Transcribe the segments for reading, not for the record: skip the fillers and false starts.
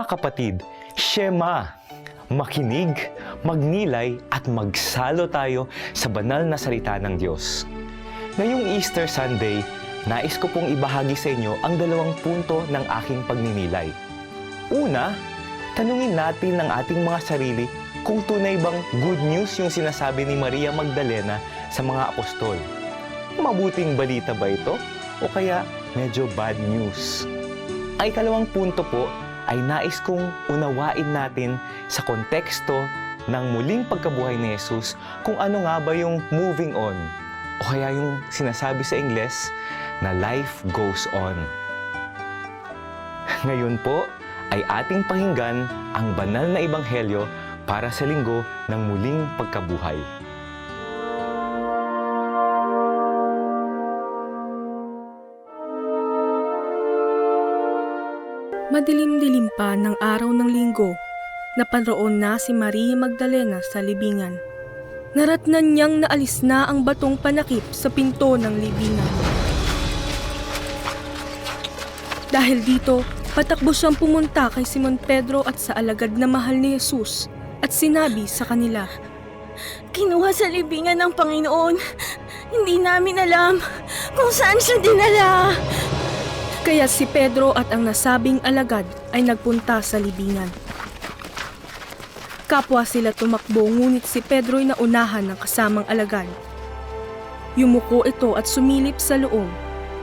Mga kapatid, Shema, makinig, magnilay at magsalo tayo sa banal na salita ng Diyos. Ngayong Easter Sunday, nais ko pong ibahagi sa inyo ang 2 punto ng aking pagninilay. Una, tanungin natin ng ating mga sarili kung tunay bang good news yung sinasabi ni Maria Magdalena sa mga apostol. Mabuting balita ba ito? O kaya medyo bad news? Ang ikalawang punto po ay nais kong unawain natin sa konteksto ng muling pagkabuhay ni Jesus kung ano nga ba yung moving on o kaya yung sinasabi sa Ingles na life goes on. Ngayon po ay ating pakinggan ang banal na ebanghelyo para sa linggo ng muling pagkabuhay. Madilim-dilim pa ng araw ng linggo, naparoon na si Maria Magdalena sa libingan. Naratnan niyang naalis na ang batong panakip sa pinto ng libingan. Dahil dito, patakbo siyang pumunta kay Simon Pedro at sa alagad na mahal ni Jesus at sinabi sa kanila, "Kinuha sa libingan ng Panginoon. Hindi namin alam kung saan siya dinala." Kaya si Pedro at ang nasabing alagad ay nagpunta sa libingan. Kapwa sila tumakbo ngunit si Pedro ay naunahan ng kasamang alagad. Yumuko ito at sumilip sa loob.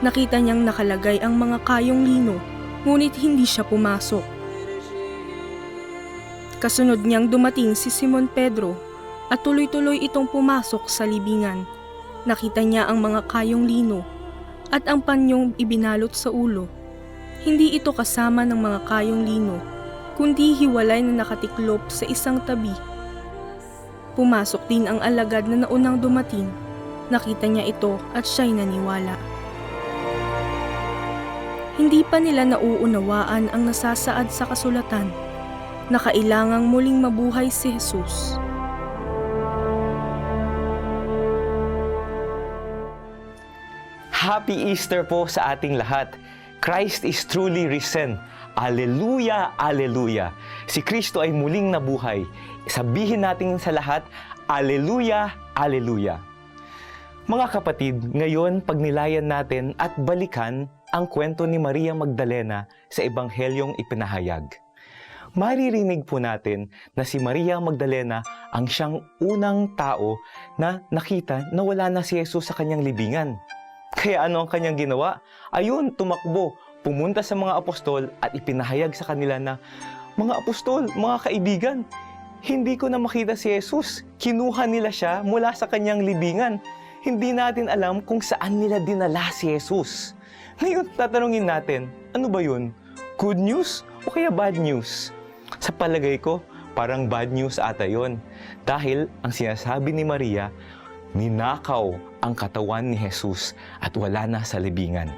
Nakita niyang nakalagay ang mga kayong lino ngunit hindi siya pumasok. Kasunod niyang dumating si Simon Pedro at tuloy-tuloy itong pumasok sa libingan. Nakita niya ang mga kayong lino at ang panyong ibinalot sa ulo. Hindi ito kasama ng mga kayong lino, kundi hiwalay na nakatiklop sa isang tabi. Pumasok din ang alagad na naunang dumating. Nakita niya ito at siya'y naniwala. Hindi pa nila nauunawaan ang nasasaad sa kasulatan na kailangang muling mabuhay si Jesus. Happy Easter po sa ating lahat. Christ is truly risen. Alleluia, alleluia. Si Kristo ay muling nabuhay. Sabihin natin sa lahat, alleluia, alleluia. Mga kapatid, ngayon pagnilayan natin at balikan ang kwento ni Maria Magdalena sa ebanghelyong ipinahayag. Maririnig po natin na si Maria Magdalena ang siyang unang tao na nakita na wala na si Jesus sa kanyang libingan. Kaya ano ang kanyang ginawa? Ayun, tumakbo, pumunta sa mga apostol at ipinahayag sa kanila na, "Mga apostol, mga kaibigan, hindi ko na makita si Jesus. Kinuha nila siya mula sa kanyang libingan. Hindi natin alam kung saan nila dinala si Jesus." Ngayon, tatanungin natin, ano ba yun? Good news o kaya bad news? Sa palagay ko, parang bad news ata yun. Dahil ang sinasabi ni Maria, ninakaw ang katawan ni Jesus at wala na sa libingan.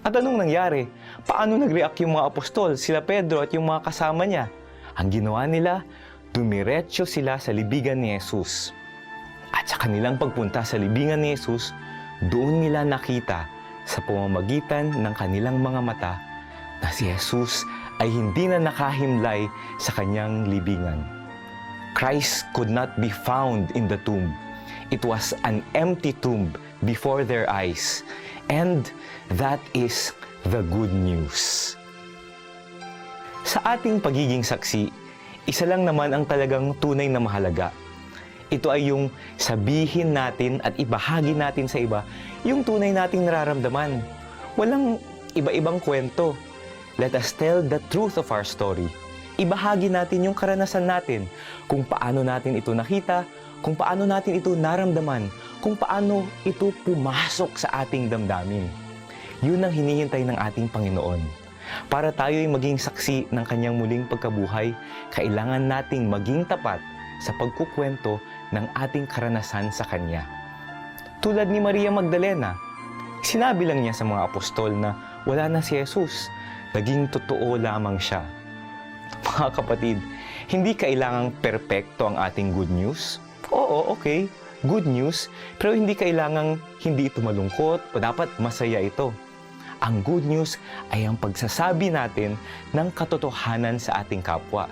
At anong nangyari? Paano nag-react yung mga apostol, sila Pedro at yung mga kasama niya? Ang ginawa nila, dumiretso sila sa libingan ni Jesus. At sa kanilang pagpunta sa libingan ni Jesus, doon nila nakita sa pamamagitan ng kanilang mga mata na si Jesus ay hindi na nakahimlay sa kanyang libingan. Christ could not be found in the tomb. It was an empty tomb before their eyes. And that is the good news. Sa ating pagiging saksi, isa lang naman ang talagang tunay na mahalaga. Ito ay yung sabihin natin at ibahagi natin sa iba yung tunay nating nararamdaman. Walang iba-ibang kwento. Let us tell the truth of our story. Ibahagi natin yung karanasan natin, kung paano natin ito nakita, kung paano natin ito naramdaman, kung paano ito pumasok sa ating damdamin. Yun ang hinihintay ng ating Panginoon. Para tayo'y maging saksi ng kanyang muling pagkabuhay, kailangan nating maging tapat sa pagkukwento ng ating karanasan sa kanya. Tulad ni Maria Magdalena, sinabi lang niya sa mga apostol na wala na si Jesus. Naging totoo lamang siya. Mga kapatid, hindi kailangang perpekto ang ating good news. Oo, okay, good news, pero hindi kailangang hindi ito malungkot o dapat masaya ito. Ang good news ay ang pagsasabi natin ng katotohanan sa ating kapwa,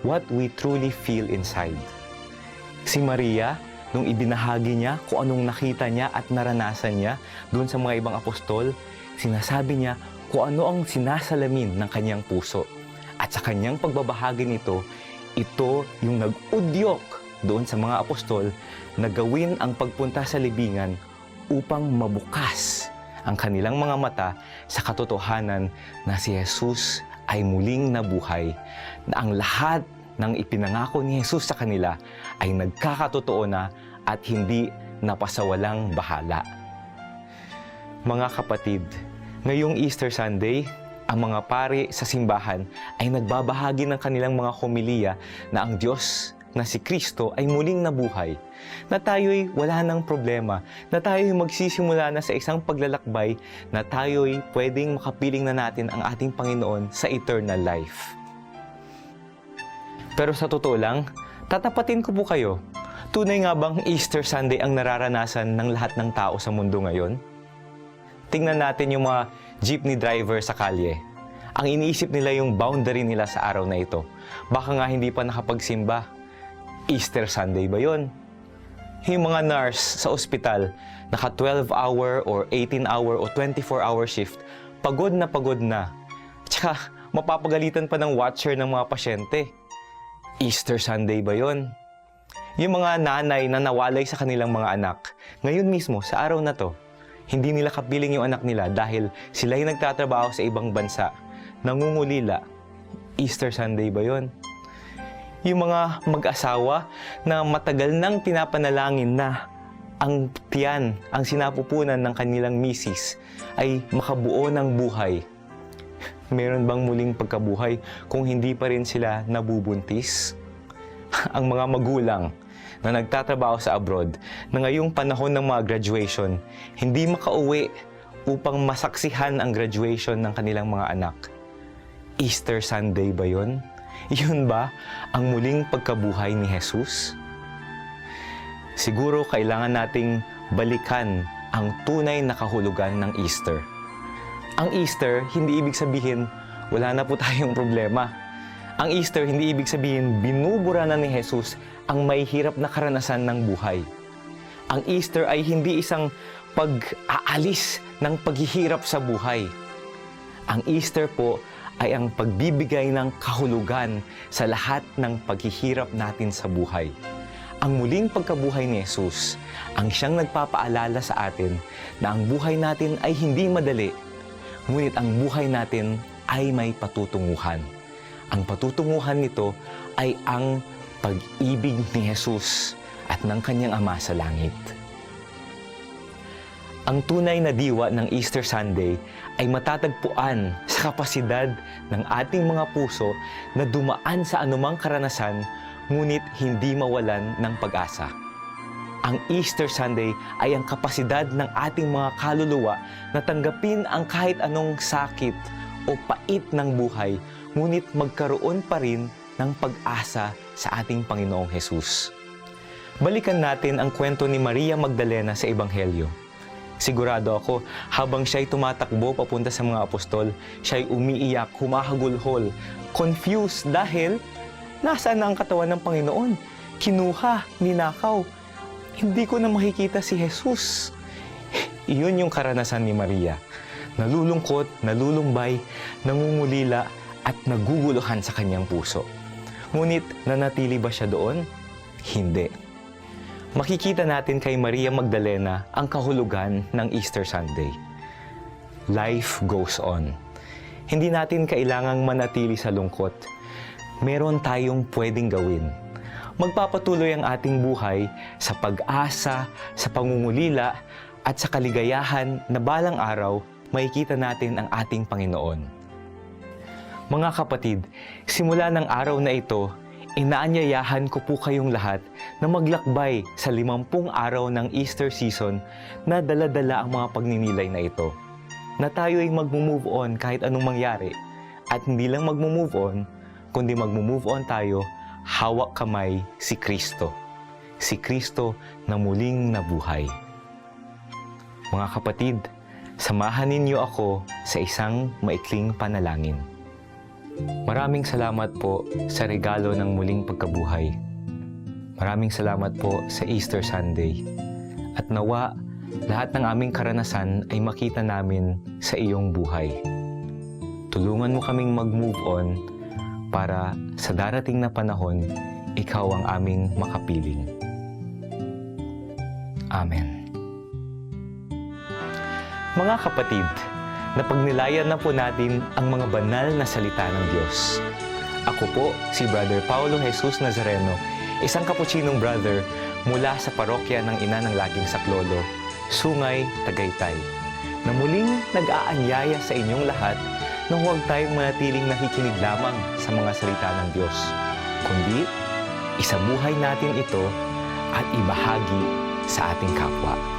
what we truly feel inside. Si Maria, nung ibinahagi niya kung anong nakita niya at naranasan niya doon sa mga ibang apostol, sinasabi niya kung ano ang sinasalamin ng kanyang puso. At sa kanyang pagbabahagi nito, ito yung nag-udyok doon sa mga apostol na gawin ang pagpunta sa libingan upang mabukas ang kanilang mga mata sa katotohanan na si Jesus ay muling nabuhay, na ang lahat ng ipinangako ni Jesus sa kanila ay nagkakatotoo na at hindi napasawalang bahala. Mga kapatid, ngayong Easter Sunday, ang mga pari sa simbahan ay nagbabahagi ng kanilang mga homilya na ang Diyos na si Kristo ay muling nabuhay, na tayo'y wala ng problema, na tayo'y magsisimula na sa isang paglalakbay, na tayo'y pwedeng makapiling na natin ang ating Panginoon sa eternal life. Pero sa totoo lang, tatapatin ko po kayo, tunay nga bang Easter Sunday ang nararanasan ng lahat ng tao sa mundo ngayon? Tingnan natin yung mga jeepney driver sa kalye. Ang iniisip nila yung boundary nila sa araw na ito. Baka nga hindi pa nakapagsimba. Easter Sunday ba yun? Yung mga nurse sa ospital, naka 12-hour or 18-hour o 24-hour shift, pagod na. Tsaka mapapagalitan pa ng watcher ng mga pasyente. Easter Sunday ba yun? Yung mga nanay na nawalay sa kanilang mga anak, ngayon mismo, sa araw na to, hindi nila kapiling yung anak nila dahil sila yung nagtatrabaho sa ibang bansa, nangungulila. Easter Sunday ba yun? Yung mga mag-asawa na matagal nang pinapanalangin na ang tiyan, ang sinapupunan ng kanilang misis ay makabuo ng buhay. Meron bang muling pagkabuhay kung hindi pa rin sila nabubuntis? Ang mga magulang na nagtatrabaho sa abroad na ngayong panahon ng mga graduation, hindi makauwi upang masaksihan ang graduation ng kanilang mga anak. Easter Sunday ba yun? Yun ba ang muling pagkabuhay ni Jesus? Siguro kailangan nating balikan ang tunay na kahulugan ng Easter. Ang Easter, hindi ibig sabihin wala na po tayong problema. Ang Easter, hindi ibig sabihin binubura na ni Jesus ang may hirap na karanasan ng buhay. Ang Easter ay hindi isang pag-aalis ng paghihirap sa buhay. Ang Easter po ay ang pagbibigay ng kahulugan sa lahat ng paghihirap natin sa buhay. Ang muling pagkabuhay ni Jesus, ang siyang nagpapaalala sa atin na ang buhay natin ay hindi madali, ngunit ang buhay natin ay may patutunguhan. Ang patutunguhan nito ay ang pag-ibig ni Jesus at ng kanyang Ama sa langit. Ang tunay na diwa ng Easter Sunday ay matatagpuan sa kapasidad ng ating mga puso na dumaan sa anumang karanasan, ngunit hindi mawalan ng pag-asa. Ang Easter Sunday ay ang kapasidad ng ating mga kaluluwa na tanggapin ang kahit anong sakit o pait ng buhay, ngunit magkaroon pa rin ng pag-asa sa ating Panginoong Jesus. Balikan natin ang kwento ni Maria Magdalena sa Ebanghelyo. Sigurado ako, habang siya'y tumatakbo papunta sa mga apostol, siya'y umiiyak, humahagulhol, confused dahil nasaan na ang katawan ng Panginoon? Kinuha, ninakaw. Hindi ko na makikita si Jesus. Iyon yung karanasan ni Maria. Nalulungkot, nalulumbay, nangungulila, at naguguluhan sa kanyang puso. Ngunit nanatili ba siya doon? Hindi. Makikita natin kay Maria Magdalena ang kahulugan ng Easter Sunday. Life goes on. Hindi natin kailangang manatili sa lungkot. Meron tayong pwedeng gawin. Magpapatuloy ang ating buhay sa pag-asa, sa pangungulila, at sa kaligayahan na balang araw makikita natin ang ating Panginoon. Mga kapatid, simula ng araw na ito, inaanyayahan ko po kayong lahat na maglakbay sa 50 araw ng Easter season na dala-dala ang mga pagninilay na ito. Na tayo'y mag-move on kahit anong mangyari. At hindi lang mag-move on, kundi mag-move on tayo, hawak kamay si Kristo. Si Kristo na muling nabuhay. Mga kapatid, Samahan ninyo ako sa isang maikling panalangin. Maraming salamat po sa regalo ng muling pagkabuhay. Maraming salamat po sa Easter Sunday. At nawa, lahat ng aming karanasan ay makita namin sa iyong buhay. Tulungan mo kaming mag-move on para sa darating na panahon, ikaw ang aming makapiling. Amen. Mga kapatid, napagnilayan na po natin ang mga banal na salita ng Diyos. Ako po si Brother Paulo Jesus Nazareno, isang Capuchinong brother mula sa parokya ng Ina ng Laging Saklolo, Sungay, Tagaytay, na muling nag-aanyaya sa inyong lahat na huwag tayong manatiling nakikinig lamang sa mga salita ng Diyos, kundi isabuhay natin ito at ibahagi sa ating kapwa.